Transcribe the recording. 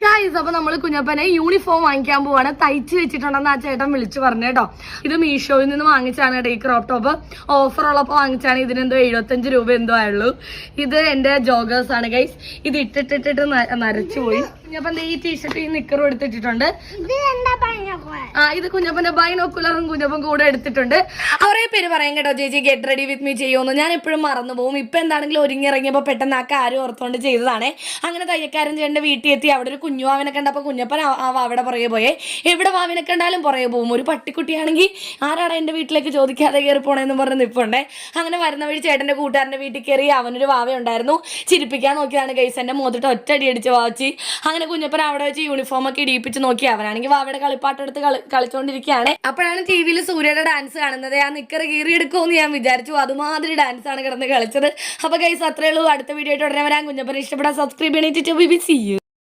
Guys, അപ്പൊ നമ്മള് കുഞ്ഞപ്പനെ uniform വാങ്ങിക്കാൻ പോവാണ്. തയ്ച്ച് വെച്ചിട്ടുണ്ടെന്ന് ആ ചേട്ടൻ വിളിച്ചു പറഞ്ഞു കേട്ടോ. ഇത് മീഷോയിൽ നിന്ന് വാങ്ങിച്ചാണ് കേട്ടോ. ഈ ക്രോപ്പ് ടോപ്പ് ഓഫർ ഉള്ളപ്പോ വാങ്ങിച്ചാണ്. ഇതിനെന്തോ 75 രൂപ എന്തോ ആയുള്ളൂ. ഇത് എന്റെ ജോഗേഴ്സ് ആണ് ഗൈസ്. ഇത് ഇട്ടിട്ടിട്ടിട്ട് നരച്ചുപോയി. കുഞ്ഞപ്പൻ ഈ ടീഷർട്ട് ഈ നിക്കറും എടുത്തിട്ടുണ്ട്. ഇത് കുഞ്ഞപ്പന്റെ ബൈനോക്കുലറും കുഞ്ഞപ്പൻ കൂടെ എടുത്തിട്ടുണ്ട്. കുറെ പേര് പറയും കേട്ടോ, ചേച്ചി ഗെറ്റ് റെഡി വിത്ത് മീ ചെയ്യുമെന്ന്. ഞാൻ എപ്പോഴും മറന്നു പോകും. ഇപ്പൊ എന്താണെങ്കിലും ഒരുങ്ങിറങ്ങിയപ്പോ പെട്ടെന്ന് ആ കാര്യം ഓർത്തോണ്ട് ചെയ്തതാണേ. അങ്ങനെ തയ്യക്കാരൻ ചേട്ടന്റെ വീട്ടിൽ എത്തി. അവിടെ ഒരു കുഞ്ഞു വാവിനെ കണ്ടപ്പോൾ കുഞ്ഞപ്പൻ അവിടെ പുറകെ പോയേ. എവിടെ വാവിനെ കണ്ടാലും പുറകെ പോകും. ഒരു പട്ടിക്കുട്ടിയാണെങ്കിൽ ആരാണ് എൻ്റെ വീട്ടിലേക്ക് ചോദിക്കാതെ കയറി പോണേന്ന് പറഞ്ഞ് നിൽപ്പുണ്ടേ. അങ്ങനെ വരുന്ന വഴി ചേട്ടൻ്റെ കൂട്ടുകാരൻ്റെ വീട്ടിൽ കയറി. അവനൊരു വാവ ഉണ്ടായിരുന്നു. ചിരിപ്പിക്കാൻ നോക്കിയതാണ് ഗൈസ്. എൻ്റെ മുഖത്തിട്ട് ഒറ്റടി അടിച്ച് വാച്ചി. അങ്ങനെ കുഞ്ഞപ്പൻ അവിടെ വെച്ച് യൂണിഫോം ഒക്കെ ഇടിയിപ്പിച്ച് നോക്കി. അവനാണെങ്കിൽ വാവയുടെ കളിപ്പാട്ടം എടുത്ത് കളിച്ചോണ്ടിരിക്കുകയാണ്. അപ്പോഴാണ് ടി വിയിൽ സൂര്യയുടെ ഡാൻസ് കാണുന്നത്. ആ നിക്കറ് കീറിയെടുക്കുമെന്ന് ഞാൻ വിചാരിച്ചു. അതുമാതിരി ഡാൻസ് ആണ് കിടന്ന് കളിച്ചത്. അപ്പൊ ഗൈസ്, അത്രേ ഉള്ളൂ. അടുത്ത വീഡിയോ ആയിട്ട് ഉടനെ വരാൻ. കുഞ്ഞപ്പൻ ഇഷ്ടപ്പെടാൻ സബ്സ്ക്രൈബ് ചെയ്യണേ.